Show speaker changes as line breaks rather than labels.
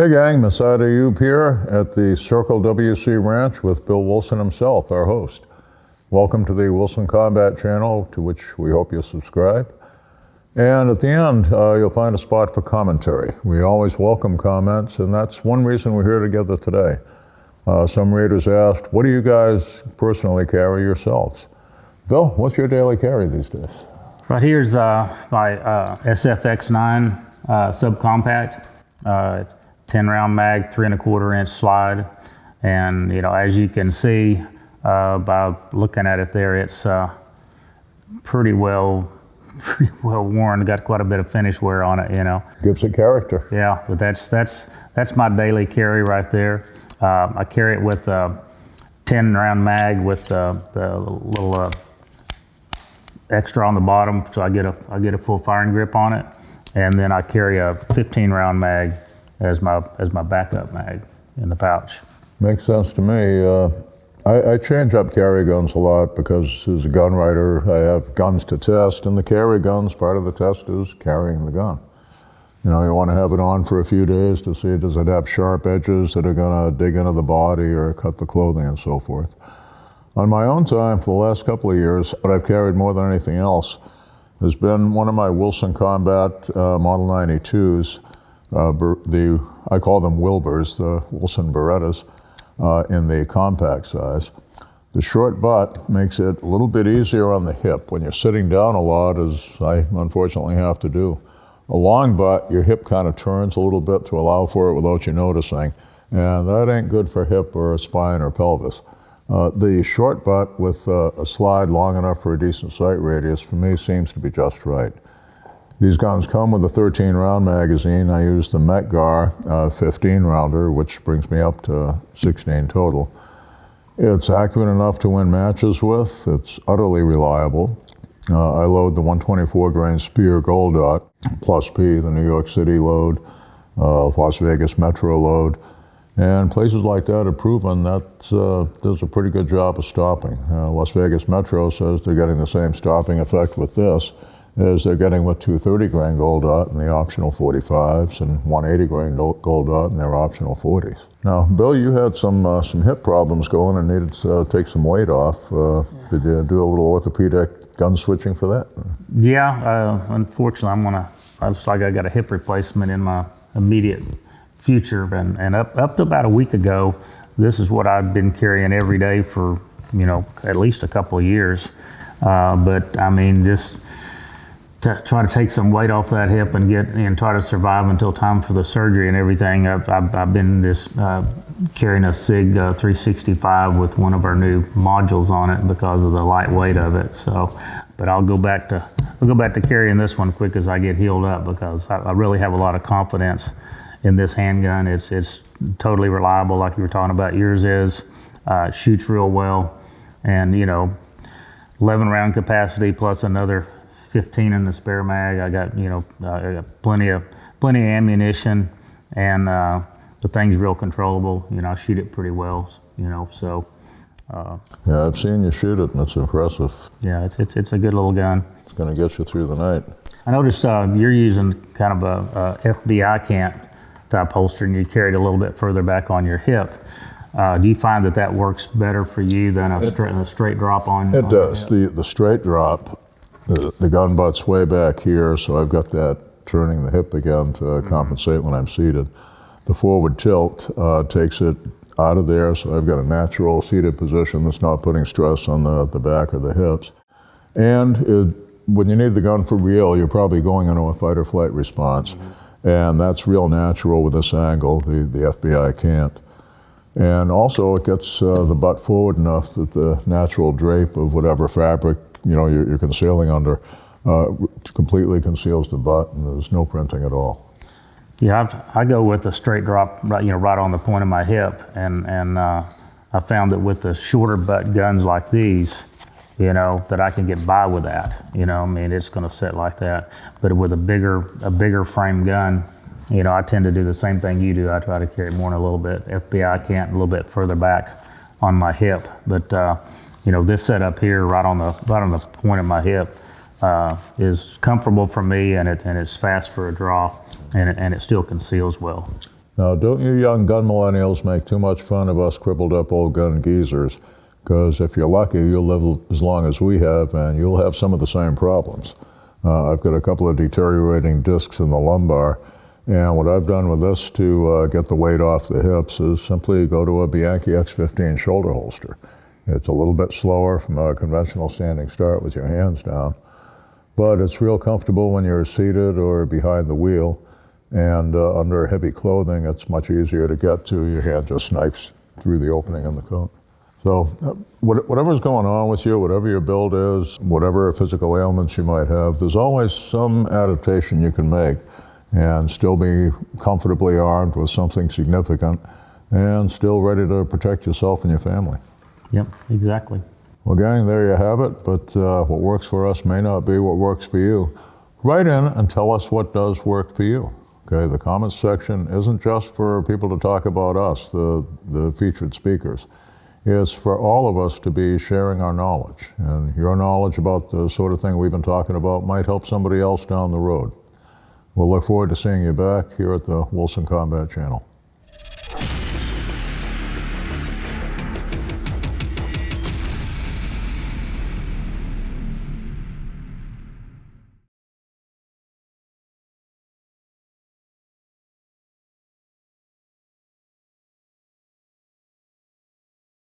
Hey gang, Massad Ayoob here at the Circle WC Ranch with Bill Wilson himself, our host. Welcome to the Wilson Combat channel, to which we hope you subscribe. And at the end, you'll find a spot for commentary. We always welcome comments, and that's one reason we're here together today. Some readers asked, what do you guys personally carry yourselves? Bill, what's your daily carry these days?
Right here's my SFX9 subcompact. 10-round mag, 3 1/4 inch slide, and as you can see by looking at it there, it's pretty well worn. Got quite a bit of finish wear on it.
Gives it character.
Yeah, but that's my daily carry right there. I carry it with a 10-round mag with the little extra on the bottom, so I get a full firing grip on it, and then I carry a 15-round mag as my backup mag in the pouch. Makes
sense to me. I change up carry guns a lot because as a gun writer, I have guns to test, and the carry guns, part of the test is carrying the gun. You want to have it on for a few days to see, does it have sharp edges that are going to dig into the body or cut the clothing and so forth. On my own time, for the last couple of years, what I've carried more than anything else has been one of my Wilson Combat Model 92s. I call them Wilburs, the Wilson Berettas, in the compact size. The short butt makes it a little bit easier on the hip when you're sitting down a lot, as I unfortunately have to do. A long butt, your hip kind of turns a little bit to allow for it without you noticing, and that ain't good for hip or spine or pelvis. The short butt with a slide long enough for a decent sight radius, for me, seems to be just right. These guns come with a 13-round magazine. I use the Metgar 15-rounder, which brings me up to 16 total. It's accurate enough to win matches with. It's utterly reliable. I load the 124 grain Spear Gold Dot plus P, the New York City load, Las Vegas Metro load, and places like that have proven that does a pretty good job of stopping. Las Vegas Metro says they're getting the same stopping effect with this as they're getting with 230 grain Gold Dot and the optional 45s, and 180 grain Gold Dot and their optional 40s. Now, Bill, you had some hip problems going and needed to take some weight off. Did you do a little orthopedic gun switching for that?
Yeah, unfortunately, I got a hip replacement in my immediate future, and up to about a week ago, this is what I've been carrying every day for at least a couple of years. But I mean, just to try to take some weight off that hip and try to survive until time for the surgery and everything. I've been just carrying a SIG 365 with one of our new modules on it because of the light weight of it. So, but I'll go back to carrying this one quick as I get healed up, because I really have a lot of confidence in this handgun. It's totally reliable, like you were talking about. Yours is. Shoots real well, and 11-round capacity plus another 15 in the spare mag. I got plenty of ammunition, and the thing's real controllable. I shoot it pretty well. So.
Yeah, I've seen you shoot it, and it's impressive.
Yeah, it's a good little gun.
It's going to get you through the night.
I noticed you're using kind of a FBI cant type holster, and you carry it a little bit further back on your hip. Do you find that works better for you than a straight drop on?
It does. The straight drop. The gun butt's way back here, so I've got that turning the hip again to compensate when I'm seated. The forward tilt takes it out of there, so I've got a natural seated position that's not putting stress on the back or the hips. And when you need the gun for real, you're probably going into a fight or flight response. And that's real natural with this angle, the FBI can't. And also it gets the butt forward enough that the natural drape of whatever fabric you're concealing under completely conceals the butt, and there's no printing at all.
Yeah, I go with a straight drop, right on the point of my hip, and I found that with the shorter butt guns like these, that I can get by with that. It's going to sit like that. But with a bigger frame gun, I tend to do the same thing you do. I try to carry more than a little bit FBI cant a little bit further back on my hip. But this setup here, right on the point of my hip, is comfortable for me, and it's fast for a draw, and it still conceals well.
Now, don't you young gun millennials make too much fun of us crippled up old gun geezers, because if you're lucky, you'll live as long as we have, and you'll have some of the same problems. I've got a couple of deteriorating discs in the lumbar, and what I've done with this to get the weight off the hips is simply go to a Bianchi X15 shoulder holster. It's a little bit slower from a conventional standing start with your hands down, but it's real comfortable when you're seated or behind the wheel, and under heavy clothing, it's much easier to get to. Your hand just snipes through the opening in the coat. So whatever's going on with you, whatever your build is, whatever physical ailments you might have, there's always some adaptation you can make and still be comfortably armed with something significant and still ready to protect yourself and your family.
Yep, exactly.
Well, gang, there you have it, but what works for us may not be what works for you. Write in and tell us what does work for you. Okay, the comments section isn't just for people to talk about us, the featured speakers. It's for all of us to be sharing our knowledge, and your knowledge about the sort of thing we've been talking about might help somebody else down the road. We'll look forward to seeing you back here at the Wilson Combat channel.